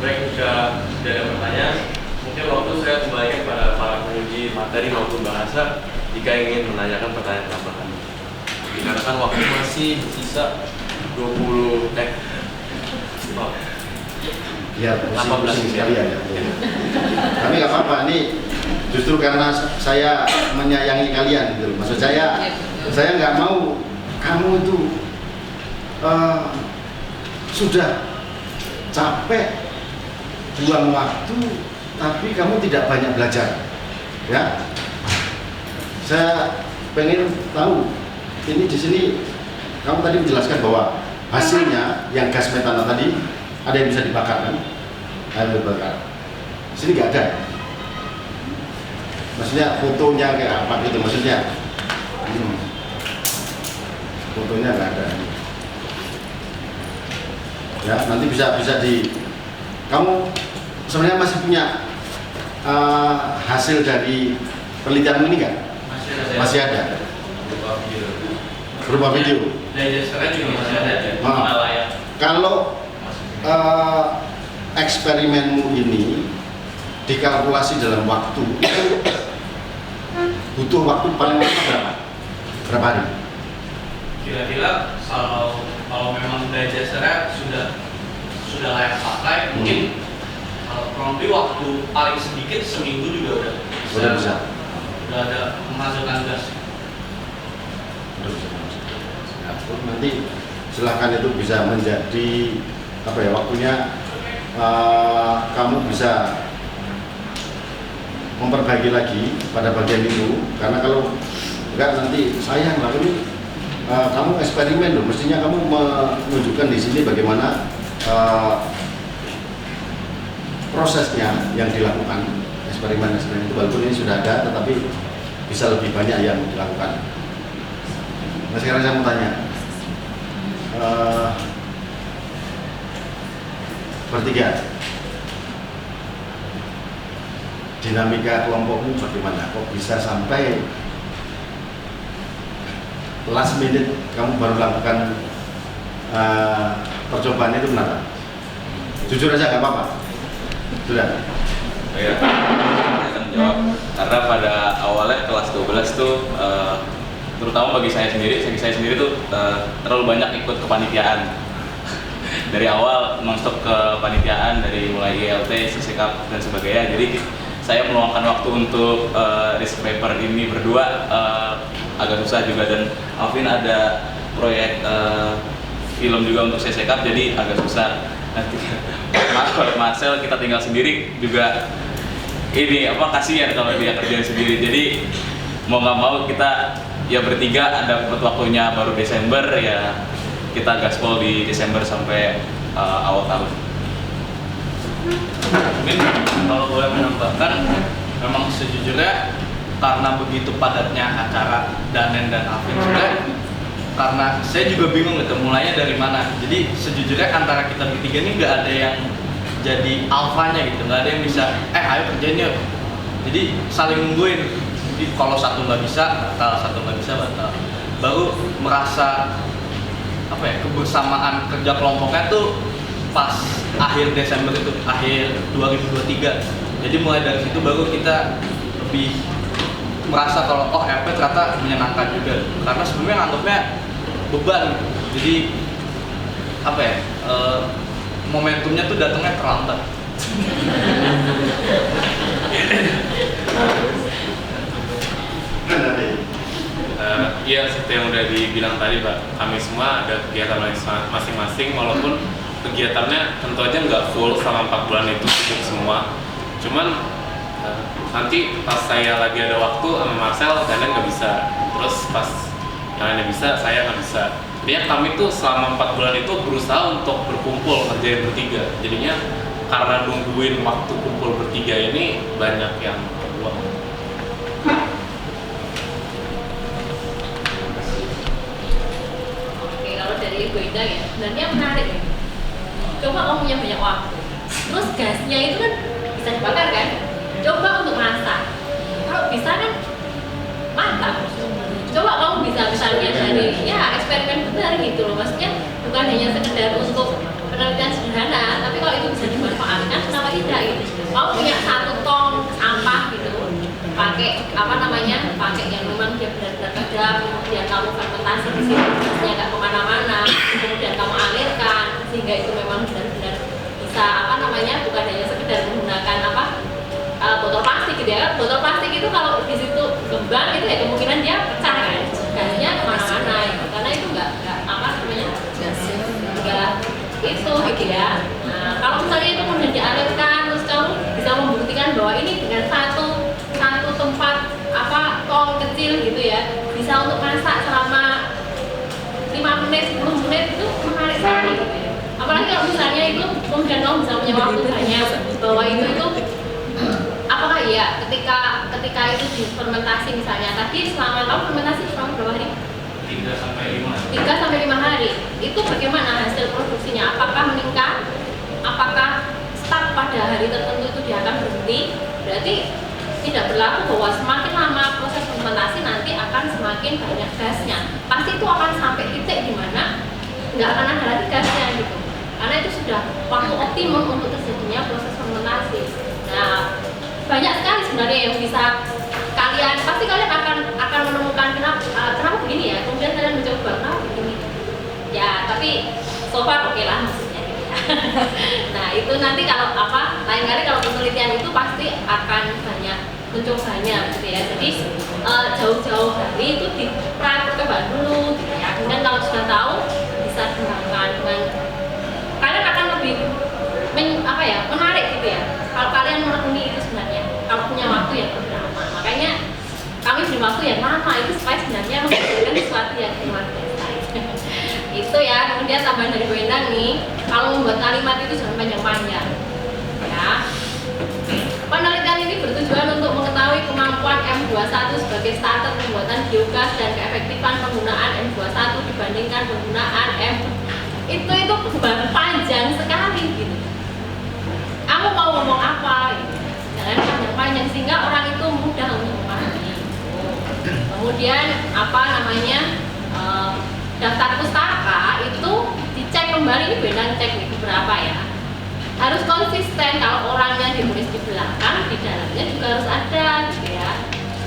Baik, jika tidak ada pertanyaan, mungkin waktu saya kembalikan kepada para penguji materi maupun bahasa jika ingin menanyakan pertanyaan tambahan. Dikarenakan waktu masih sisa 18
sekalian ya. Tapi nggak apa-apa, ini justru karena saya menyayangi kalian gitu. Maksud saya nggak mau kamu itu sudah capek buang waktu tapi kamu tidak banyak belajar ya. Saya pengen tahu ini di sini kamu tadi menjelaskan bahwa hasilnya yang gas metana tadi ada yang bisa dibakar kan, air dibakar. Di sini nggak ada, maksudnya fotonya kayak apa gitu maksudnya. Fotonya nggak ada ya. Nanti bisa di kamu sebenarnya masih punya hasil dari penelitian ini kan? Masih ada. Berupa video.
Digesternya juga masih ada di layar.
Kalau eksperimenmu ini dikalkulasi dalam waktu, butuh waktu paling lama berapa? Berapa hari?
Kira-kira kalau memang digesternya sudah layak pakai, mungkin kurang lebih waktu paling sedikit seminggu juga udah bisa ada menghasilkan gas.
Nanti silahkan itu bisa menjadi waktunya kamu bisa memperbaiki lagi pada bagian itu, karena kalau enggak nanti sayang lah ini kamu eksperimen loh, mestinya kamu menunjukkan di sini bagaimana prosesnya yang dilakukan eksperimen itu, walaupun ini sudah ada tetapi bisa lebih banyak yang dilakukan. Nah sekarang saya mau tanya bertiga, dinamika kelompokmu bagaimana? Kok bisa sampai last minute kamu baru lakukan percobaan itu, kenapa? Jujur aja nggak apa-apa. Sudah.
Ya, saya akan jawab. Karena pada awalnya kelas 12 tuh terutama bagi saya sendiri tuh terlalu banyak ikut kepanitiaan. Dari awal nonstop kepanitiaan, dari mulai ILT, CCKAP dan sebagainya. Jadi saya meluangkan waktu untuk risk paper ini berdua agak susah juga, dan Alvin ada proyek film juga untuk CCKAP, jadi agak susah. Nanti kalau Marcel kita tinggal sendiri juga ini kasihan kalau dia kerjain sendiri. Jadi mau nggak mau kita ya bertiga ada waktunya baru Desember ya kita gaspol di Desember sampai awal tahun.
Mungkin kalau boleh menambahkan, memang sejujurnya karena begitu padatnya acara Danen dan Alvin juga, karena saya juga bingung gitu mulainya dari mana. Jadi sejujurnya antara kita bertiga ini nggak ada yang jadi alfanya gitu, nggak ada yang bisa ayo kerjain yuk. Jadi saling nungguin. Jadi kalau satu nggak bisa batal. Baru merasa kebersamaan kerja kelompoknya tuh pas akhir Desember itu, akhir 2023. Jadi mulai dari situ baru kita lebih merasa kalau RP ternyata menyenangkan juga. Karena sebelumnya nganggapnya beban. Jadi momentumnya tuh datangnya terlambat.
Iya, seperti yang udah dibilang tadi Pak, kami semua ada kegiatan masing-masing, walaupun kegiatannya tentu aja nggak full selama 4 bulan itu sibuk semua. Cuman nanti pas saya lagi ada waktu sama Marcel, kalian nggak bisa. Terus pas kalian bisa, saya nggak bisa. Jadinya kami tuh selama 4 bulan itu berusaha untuk berkumpul kerjain bertiga. Jadinya karena nungguin waktu kumpul bertiga ini banyak yang terbuang.
Kalau dari Ibu Indah ya, sebenarnya menarik ya. Coba kamu punya banyak waktu, terus gasnya itu kan bisa dibakar kan? Coba untuk masak, kalau bisa kan mantap. Coba kamu bisa misalnya dari eksperimen benar gitu loh, maksudnya bukan hanya sekedar untuk penelitian sederhana, tapi kalau itu bisa dimanfaatkan, kenapa tidak gitu? Kamu punya 1 ton sampah gitu, pakai yang memang dia benar-benar kedap, kemudian kamu fermentasi di sini, gasnya nggak kemana-mana, kemudian kamu alirkan sehingga itu memang benar-benar bisa bukan hanya sekedar menggunakan botol plastik gitu ya. Botol plastik itu kalau di situ gembang itu ya kemungkinan dia pecah kan, gasnya kemana-mana gitu. Karena itu nggak itu gitu ya. Nah, kalau misalnya itu kemudian dialirkan, terus kamu bisa membuktikan bahwa ini dengan satu tempat tong kecil gitu ya, bisa untuk masak selama 5 menit, 10 menit, itu menarik sekali gitu ya. Apalagi kalau misalnya itu kemudian kamu bisa punya waktu banyak, bahwa itu apakah iya ketika itu difermentasi misalnya tadi selama kamu fermentasi selama berapa hari? 3 sampai 5 hari. Itu bagaimana hasil produksinya? Apakah meningkat? Apakah stuck pada hari tertentu itu dia akan berhenti? Berarti tidak berlaku bahwa semakin lama proses fermentasi nanti akan semakin banyak gasnya. Pasti itu akan sampai titik di mana nggak akan ada lagi gasnya gitu. Karena itu sudah waktu optimum untuk terjadinya proses fermentasi. Nah, banyak sekali sebenarnya yang bisa pasti kalian akan menemukan kenapa begini ya, kemudian kalian mencoba kenapa begini ya, tapi so far oke lah maksudnya gitu ya. Nah itu nanti kalau lain kali kalau penelitian itu pasti akan banyak mencobanya gitu ya. Jadi jauh-jauh hari itu coba dulu gitu ya, kemudian kalau sudah tahu bisa dikembangkan dengan kalian akan lebih menarik gitu ya kalau kalian menekuni itu sebenarnya, kalau punya waktu yang lebih lama. Makanya kami beri waktu yang lama itu supaya sebenarnya menghasilkan sesuatu yang luar biasa. Itu ya. Kemudian tambahan dari Bu Endang nih, kalau membuat kalimat itu jangan panjang-panjang ya. Penelitian ini bertujuan untuk mengetahui kemampuan M21 sebagai starter pembuatan biogas dan keefektifan penggunaan M21 dibandingkan penggunaan itu panjang sekali gitu. Kamu mau ngomong apa gitu. Jangan panjang-panjang sehingga orang itu mudah untuk memahami. Kemudian daftar pustaka itu dicek kembali, ini beda cek nih berapa ya. Harus konsisten, kalau orangnya ditulis di belakang, di dalamnya juga harus ada gitu ya.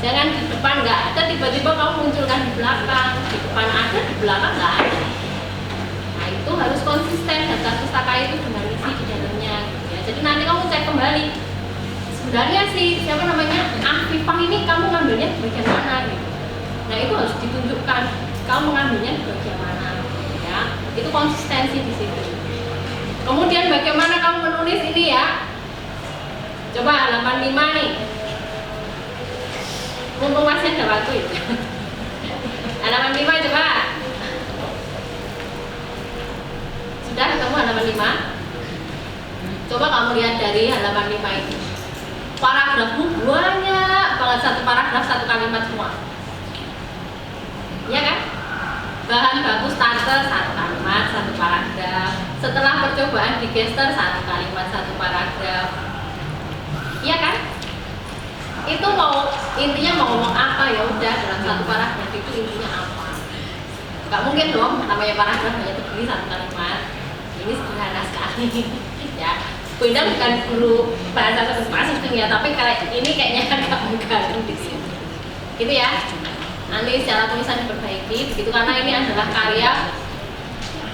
Jangan di depan nggak ada, tiba-tiba kamu munculkan di belakang, di depan ada, di belakang nggak ada. Nah itu harus konsisten, daftar pustaka itu dengan isi di dalamnya gitu ya. Jadi nanti kamu cek kembali, sebenarnya Afifah ini kamu ngambilnya di bagian mana gitu. Nah itu harus ditunjukkan kamu ngambilnya di bagian mana ya. Itu konsistensi di situ. Kemudian bagaimana kamu menulis ini ya. Coba halaman 5 nih. Mumpung masih ada waktu itu. Halaman 5 coba. Coba kamu lihat dari halaman 5 itu. Paragrafmu banyak banget, satu paragraf satu kalimat semua. Iya kan? Bahan baku starter satu kalimat satu paragraf. Setelah percobaan digester satu kalimat satu paragraf. Iya kan? Itu mau intinya mau ngomong apa ya udah dalam satu paragraf itu intinya apa? Gak mungkin dong namanya paragraf hanya terdiri satu kalimat. Ini sederhana sekali. Ya, Bu Indah bukan guru bahasa spesifik ya, tapi kayak ini kayaknya agak menggantung di sini. Gitu ya. Nanti secara tulisan diperbaiki, begitu karena ini adalah karya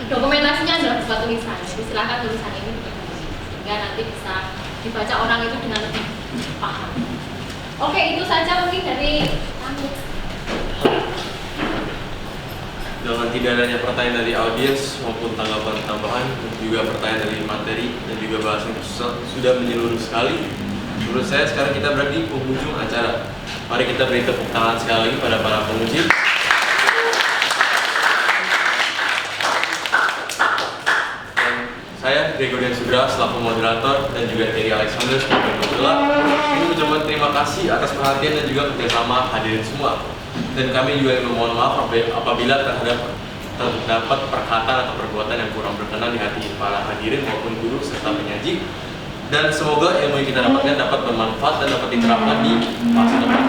dokumentasinya adalah berupa tulisan. Jadi silakan tulisan ini sehingga nanti bisa dibaca orang itu dengan lebih paham. Oke, itu saja mungkin dari kami.
Dengan tidak adanya pertanyaan dari audiens maupun tanggapan tambahan, juga pertanyaan dari materi dan juga bahasa yang sudah menyeluruh sekali. Menurut saya sekarang kita berada di penghujung acara. Mari kita beri tepuk tangan sekali lagi pada para penguji. Dan saya Gregorian Sudra selaku moderator dan juga Terry Alexander sebagai pembelah ini mengucapkan terima kasih atas perhatian dan juga kerjasama hadirin semua. Dan kami juga memohon maaf apabila terdapat perkataan atau perbuatan yang kurang berkenan di hati para hadirin maupun guru serta penyaji. Dan semoga ilmu yang kita dapatkan dapat bermanfaat dan dapat diterapkan di masa depan.